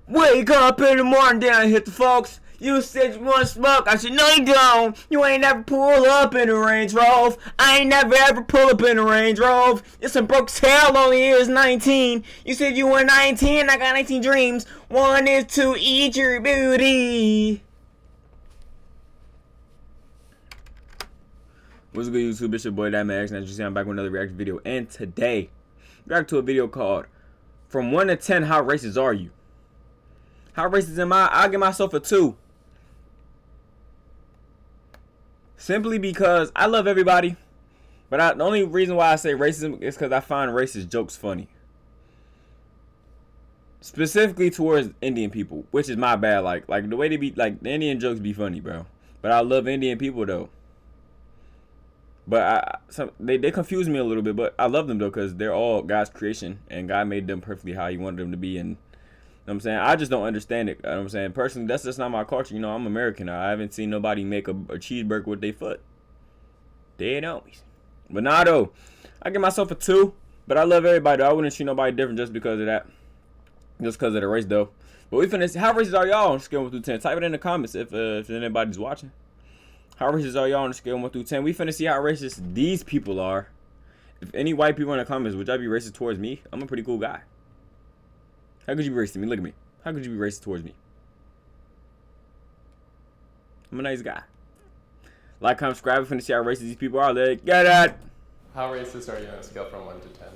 Wake up in the morning, then I hit the folks. You said you want to smoke. I said, no, you don't. You ain't never pull up in a Range Rover. I ain't never ever pull up in a Range Rover. It's a broke tail, only is 19. You said you were 19, I got 19 dreams. One is to eat your booty. What's good, YouTube? It's your boy, Thtman.x, and as you see, I'm back with another reaction video. And today, react to a video called From 1 to 10, How Racist Are You? How racist am I? I'll give myself a 2. Simply because I love everybody. But the only reason why I say racism is because I find racist jokes funny. Specifically towards Indian people, which is my bad. Like the way they be, like, the Indian jokes be funny, bro. But I love Indian people, though. But they confuse me a little bit, but I love them, though, because they're all God's creation. And God made them perfectly how he wanted them to be. And you know what I'm saying? I just don't understand it. You know what I'm saying? Personally, that's just not my culture. You know, I'm American. I haven't seen nobody make a cheeseburger with their foot. They ain't always. But nah, though. I give myself a 2. But I love everybody, though. I wouldn't treat nobody different just because of that. Just because of the race, though. But we finna see. How racist are y'all on a scale of 1 through 10? Type it in the comments if anybody's watching. How racist are y'all on a scale of 1 through 10? We finna see how racist these people are. If any white people in the comments, would y'all be racist towards me? I'm a pretty cool guy. How could you be racist to me? Look at me. How could you be racist towards me? I'm a nice guy. Like, comment, subscribe. We're finna see how racist these people are. Let's get it. How racist are you on a scale from 1 to 10?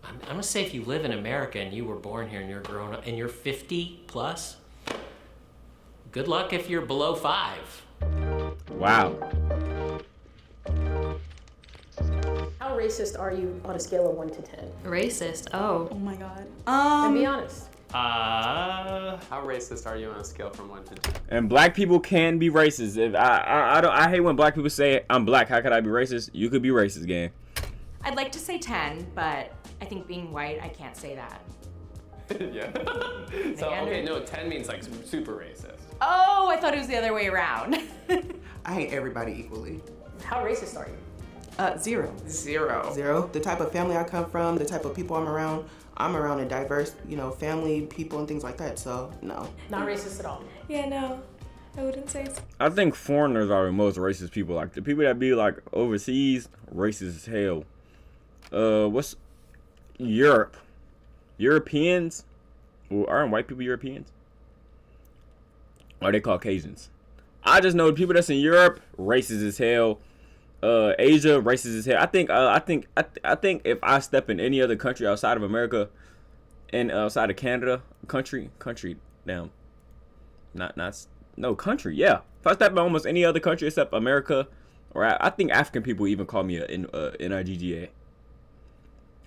I'm gonna say if you live in America and you were born here and you're grown up and you're 50 plus, good luck if you're below 5. Wow. How racist are you on a scale of 1 to 10? Racist? Oh. Oh my god. And be honest. How racist are you on a scale from 1 to 10? And black people can be racist. If I hate when black people say I'm black. How could I be racist? You could be racist, gang. I'd like to say 10, but I think being white, I can't say that. Yeah. So, okay, no, 10 means like super racist. Oh, I thought it was the other way around. I hate everybody equally. How racist are you? 0. 0. The type of family I come from, the type of people I'm around a diverse, family, people and things like that, so no. Not racist at all. Yeah, no. I wouldn't say so. I think foreigners are the most racist people. Like, the people that be, like, overseas, racist as hell. What's Europe? Europeans? Well, aren't white people Europeans? Or are they Caucasians? I just know the people that's in Europe, racist as hell. Asia, racist as hell. I think if I step in any other country outside of America and outside of Canada, country, damn, country, yeah. If I step in almost any other country except America, or I think African people even call me a NIGGA.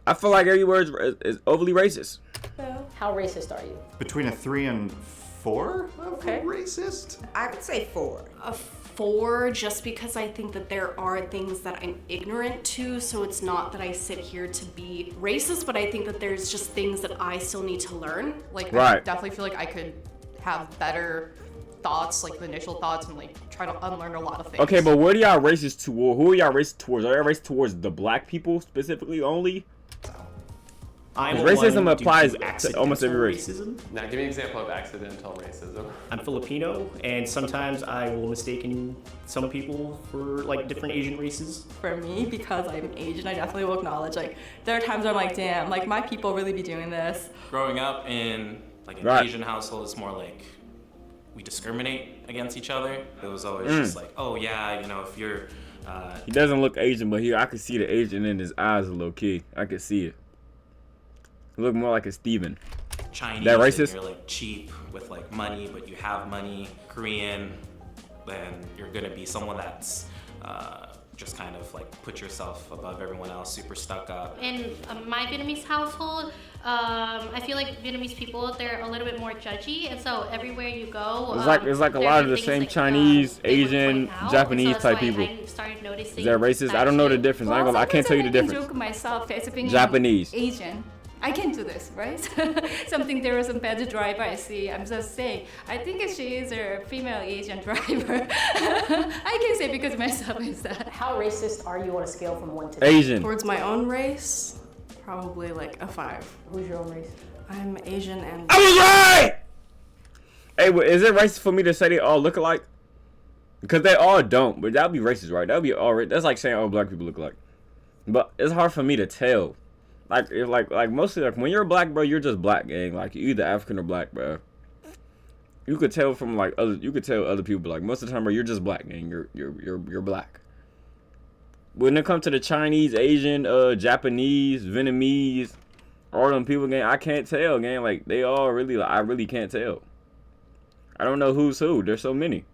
I feel like every word is overly racist. So, How racist are you? Between a 3 and 4 of Okay. racist? I would say 4. A 4, just because I think that there are things that I'm ignorant to, so it's not that I sit here to be racist, but I think that there's just things that I still need to learn. like, Right. I definitely feel like I could have better thoughts, like the initial thoughts, and like try to unlearn a lot of things. Okay, but what are y'all racist toward? Who are y'all racist towards? Are y'all racist towards the black people specifically only? Racism applies to almost every race. Now, give me an example of accidental racism. I'm Filipino, and sometimes I will mistake some people for like different Asian races. For me, because I'm Asian, I definitely will acknowledge, like, there are times where I'm like, damn, like, my people really be doing this. Growing up in like an Right. Asian household, it's more like we discriminate against each other. It was always just like, oh yeah, you know, if you're He doesn't look Asian, but I could see the Asian in his eyes a little kid. I could see it. He look more like a Steven. Chinese, that racist? and you're like cheap with like money, but you have money. Korean, then you're gonna be someone that's just kind of like put yourself above everyone else, super stuck up. In my Vietnamese household, I feel like Vietnamese people, they're a little bit more judgy, and so everywhere you go, It's like a lot of the same Chinese, Asian, Japanese type people. I started noticing. Is that racist? I don't know the difference. I can't tell you the difference. Joke myself as being Japanese. Asian. I can do this, right? Something there was a bad driver I see. I'm just saying. I think she is a female Asian driver. I can say because myself is that. How racist are you on a scale from 1 to 10? Asian. Towards my own race, probably like a 5. Who's your own race? I'm Asian and... I was right! Hey, is it racist for me to say they all look alike? Because they all don't, but that'd be racist, right? That'd be all. That's like saying all black people look alike. But it's hard for me to tell. Like mostly like when you're black, bro, you're just black, gang. Like you're either African or black, bro. You could tell from like you could tell other people, like most of the time, bro, you're just black, gang. You're black. When it comes to the Chinese, Asian, Japanese, Vietnamese, all them people, gang, I can't tell, gang. Like they all really, like, I really can't tell. I don't know who's who. There's so many.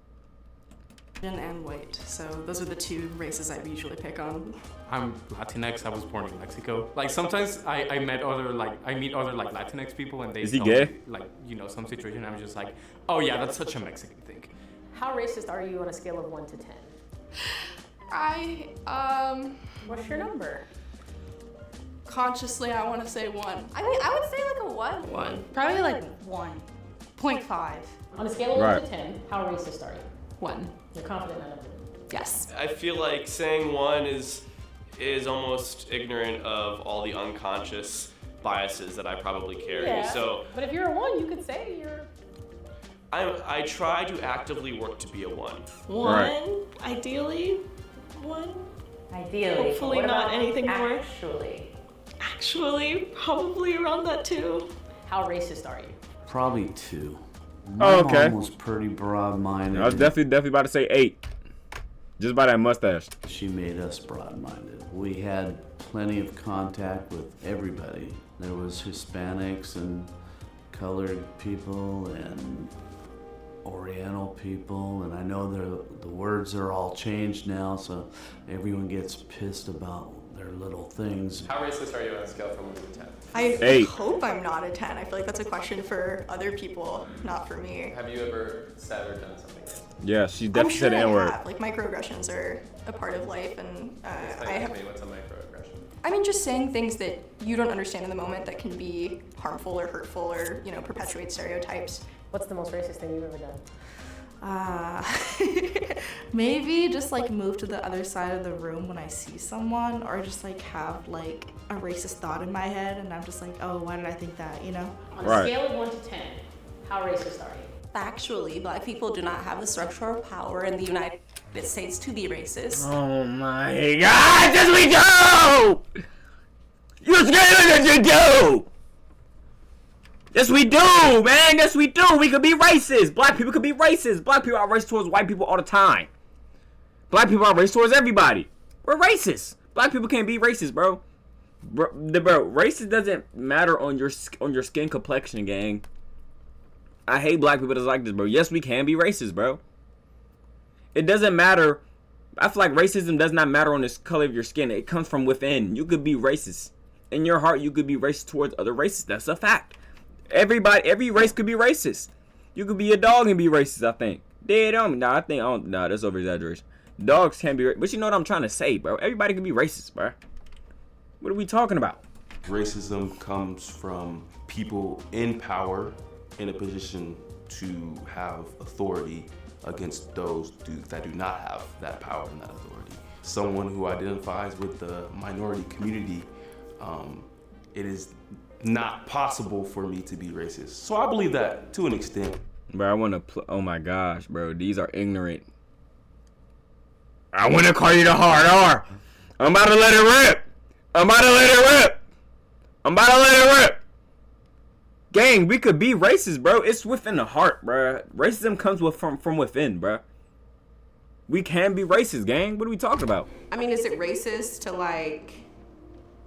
And white, so those are the two races I usually pick on. I'm Latinx. I was born in Mexico. Like sometimes I meet other Latinx people and they Is he tell gay? me, like, you know, some situation. I'm just like, oh yeah, that's such a Mexican thing. How racist are you on a scale of 1 to 10? What's your number? Consciously, I want to say 1. I mean, I would say like a 1. 1. Probably like 1.5. On a scale of 1 to 10, how racist are you? 1. You're confident in that number? Yes. I feel like saying 1 is almost ignorant of all the unconscious biases that I probably carry. Yeah, So but if you're a 1, you could say you're... I try to actively work to be a 1. 1, Right. ideally. 1. Ideally. Hopefully What not about anything more. Actually. Actually, probably around that too. How racist are you? Probably 2. Oh, My okay. mom was pretty broad-minded. I was definitely about to say 8. Just by that mustache. She made us broad-minded. We had plenty of contact with everybody. There was Hispanics and colored people and Oriental people, and I know the words are all changed now, so everyone gets pissed about their little things. How racist are you on a scale from 1 to 10? I 8. hope I'm not a 10. I feel like that's a question for other people, not for me. Have you ever said or done something racist? Yeah, she I'm definitely sure said the I N-word. have. Like microaggressions are a part of life, and I have. What's a microaggression? I mean, just saying things that you don't understand in the moment that can be harmful or hurtful or, you know, perpetuate stereotypes. What's the most racist thing you've ever done? Maybe just like move to the other side of the room when I see someone, or just like have like a racist thought in my head, and I'm just like, oh, why did I think that, you know? On a scale of 1 to 10, how racist are you? Factually, Black people do not have the structural power in the United States to be racist. Oh my God! Yes, we do! You scared that you do! Yes, we do, man. Yes, we do. We could be racist. Black people could be racist. Black people are racist towards white people all the time. Black people are racist towards everybody. We're racist. Black people can't be racist, bro. Bro, racist doesn't matter on your skin complexion, gang. I hate black people that's like this, bro. Yes, we can be racist, bro. It doesn't matter. I feel like racism does not matter on the color of your skin. It comes from within. You could be racist. In your heart, you could be racist towards other races. That's a fact. Every race could be racist. You could be a dog and be racist, I think. Dead on me. Nah, that's over exaggeration. Dogs can't be racist. But you know what I'm trying to say, bro. Everybody can be racist, bro. What are we talking about? Racism comes from people in power in a position to have authority against those that do not have that power and that authority. Someone who identifies with the minority community, it is not possible for me to be racist. So I believe that to an extent. Bro, I want to oh my gosh, bro. These are ignorant. I want to call you the hard R. I'm about to let it rip. I'm about to let it rip. I'm about to let it rip. Gang, we could be racist, bro. It's within the heart, bro. Racism comes from within, bro. We can be racist, gang. What are we talking about? I mean, is it racist to like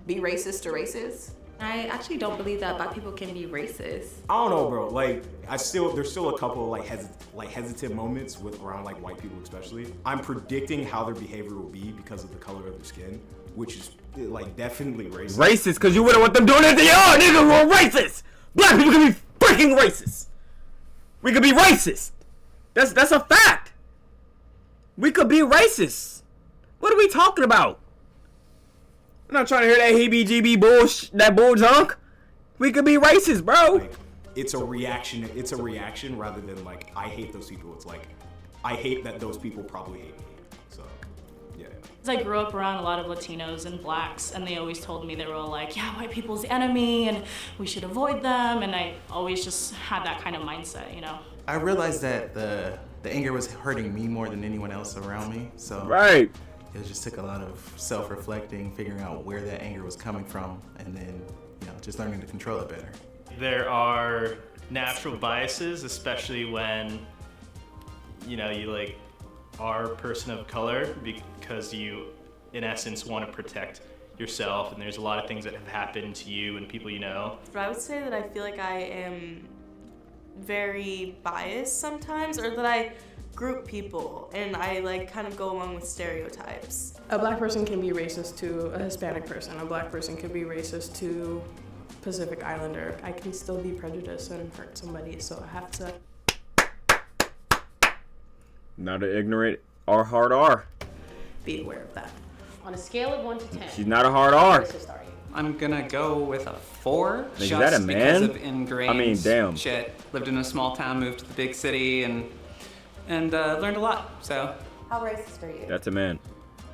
be racist to racist? I actually don't believe that Black people can be racist. I don't know, bro. Like, there's still a couple of hesitant moments around like white people, especially. I'm predicting how their behavior will be because of the color of their skin, which is like definitely racist. Racist, because you wouldn't want them doing it to y'all, nigga. We're racist. Black people can be freaking racist. We could be racist. That's a fact. We could be racist. What are we talking about? I'm not trying to hear that heebie-jeebie bullshit, that bull junk. We could be racist, bro. Like, it's a reaction. It's a reaction rather than like I hate those people. It's like I hate that those people probably hate me. So, yeah. I grew up around a lot of Latinos and Blacks, and they always told me, they were all like, yeah, white people's the enemy and we should avoid them, and I always just had that kind of mindset, you know. I realized that the anger was hurting me more than anyone else around me. So Right. it just took a lot of self-reflecting, figuring out where that anger was coming from, and then just learning to control it better. There are natural biases, especially when you like are a person of color, because you, in essence, want to protect yourself, and there's a lot of things that have happened to you and people you know. But I would say that I feel like I am very biased sometimes, or that I group people and I like kind of go along with stereotypes. A black person can be racist to a Hispanic person. A black person can be racist to Pacific Islander. I can still be prejudiced and hurt somebody, so I have to. Not an ignorant or hard R. Be aware of that. On a scale of 1 to 10. She's not a hard R. I'm gonna go with a 4. Is just that a man? because of ingrained I mean, damn. shit. Lived in a small town, moved to the big city, and learned a lot. So. How racist are you? That's a man.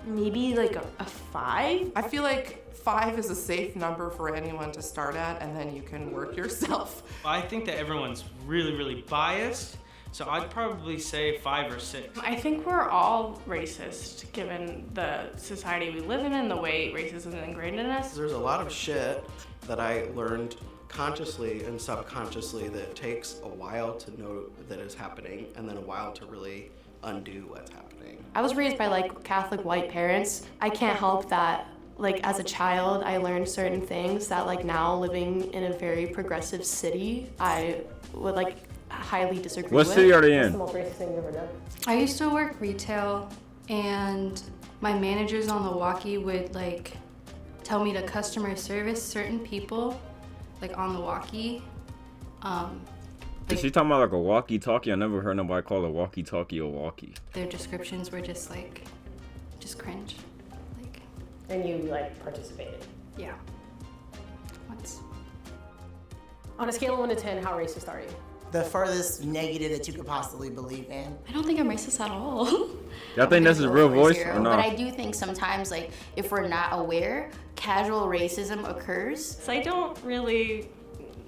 Maybe like a 5. I feel like 5 is a safe number for anyone to start at, and then you can work yourself. I think that everyone's really, really biased, so I'd probably say 5 or 6. I think we're all racist, given the society we live in and the way racism is ingrained in us. There's a lot of shit that I learned consciously and subconsciously that takes a while to know that is happening, and then a while to really undo what's happening. I was raised by like Catholic white parents. I can't help that. Like as a child, I learned certain things that like now living in a very progressive city, I would like highly disagree What with. city are they in? What's the most racist thing you've ever done? I used to work retail, and my managers on the walkie would like tell me to customer service certain people, like on the walkie. Is she talking about like a walkie-talkie? I never heard nobody call a walkie-talkie a walkie. Their descriptions were just cringe. And you like participated? Yeah. Once. On a scale of 1 to 10, how racist are you? The furthest negative that you could possibly believe in. I don't think I'm racist at all. Y'all think this is real voice or But I not? do think sometimes, like, if we're not aware, casual racism occurs. So I don't really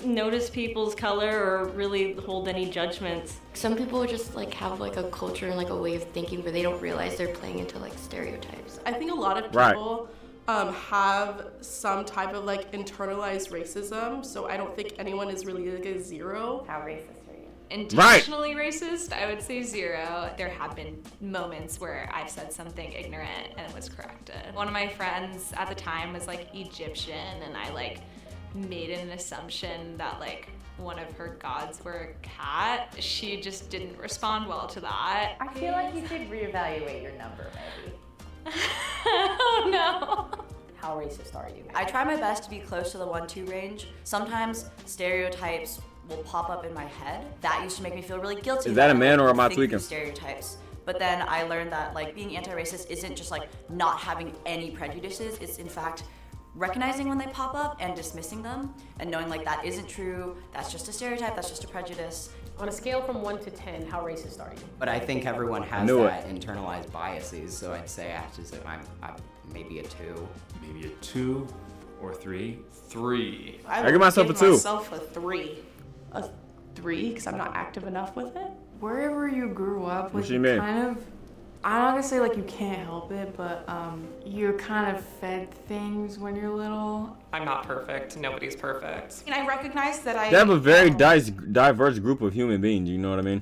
notice people's color or really hold any judgments. Some people just like have like a culture and like a way of thinking where they don't realize they're playing into like stereotypes. I think a lot of Right. people have some type of like internalized racism, so I don't think anyone is really like a 0. How racist are you? Intentionally racist, I would say 0. There have been moments where I've said something ignorant and it was corrected. One of my friends at the time was like Egyptian, and I like made an assumption that like one of her gods were a cat. She just didn't respond well to that. I feel like you should reevaluate your number, maybe. Oh no. How racist are you? I try my best to be close to the 1-2 range. Sometimes stereotypes will pop up in my head. That used to make me feel really guilty. Is that a man or am I think tweaking? through Stereotypes. But then I learned that like being anti-racist isn't just like not having any prejudices. It's in fact recognizing when they pop up and dismissing them, and knowing like that isn't true, that's just a stereotype, that's just a prejudice. On a scale from 1 to 10, how racist are you? But I think everyone has knew that internalized biases, so I'd say I have to say I'm maybe a 2. Maybe a 2 or 3. 3. I give myself a 2. myself a 3. A 3 because I'm not active enough with it. Wherever you grew up, What like you you mean? kind of, I'm not gonna say like you can't help it, but you're kind of fed things when you're little. I'm not perfect. Nobody's perfect. And I recognize that I They have a very diverse group of human beings, you know what I mean?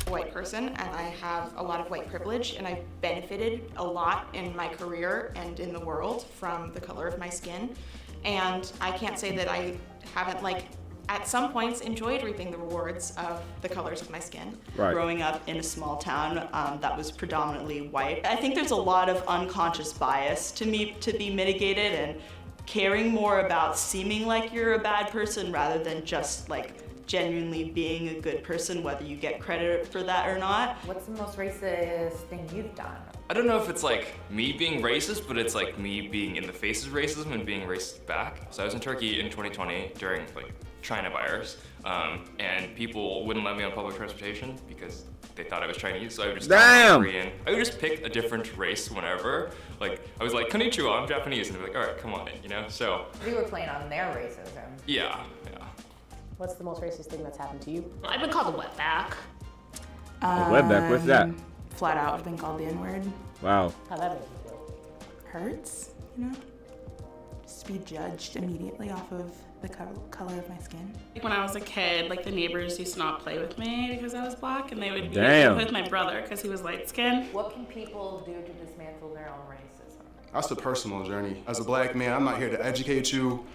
a white person, and I have a lot of white privilege, and I've benefited a lot in my career and in the world from the color of my skin. And I can't say that I haven't like at some points enjoyed reaping the rewards of the colors of my skin. Right. Growing up in a small town that was predominantly white, I think there's a lot of unconscious bias to be mitigated, and caring more about seeming like you're a bad person rather than just like genuinely being a good person, whether you get credit for that or not. What's the most racist thing you've done? I don't know if it's like me being racist, but it's like me being in the face of racism and being racist back. So I was in Turkey in 2020 during like China virus, and people wouldn't let me on public transportation because they thought I was Chinese, so I would just Damn. Korean. I would just pick a different race whenever. Like I was like, "Konnichiwa, I'm Japanese," and they'd be like, "All right, come on in," you know. So We were playing on their racism. yeah. What's the most racist thing that's happened to you? I've been called a wetback. Wetback, what's that? Flat out, I've been called the N-word. Wow. How that makes you feel? Hurts, you know? Just to be judged immediately off of the color of my skin. Like when I was a kid, like the neighbors used to not play with me because I was black, and they would Damn. be with my brother because he was light skinned. What can people do to dismantle their own racism? That's a personal journey. As a black man, I'm not here to educate you,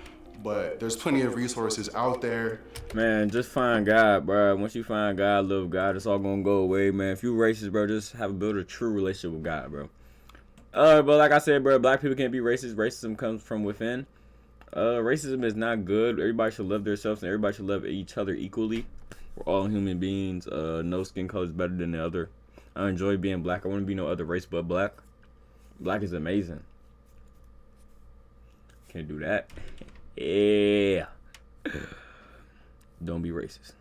but there's plenty of resources out there. Man, just find God, bro. Once you find God, love God, it's all gonna go away, man. If you racist, bro, just build a true relationship with God, bro. But like I said, bro, black people can't be racist. Racism comes from within. Racism is not good. Everybody should love themselves and everybody should love each other equally. We're all human beings. No skin color is better than the other. I enjoy being black. I want to be no other race but black. Black is amazing. Can't do that. Yeah. Don't be racist.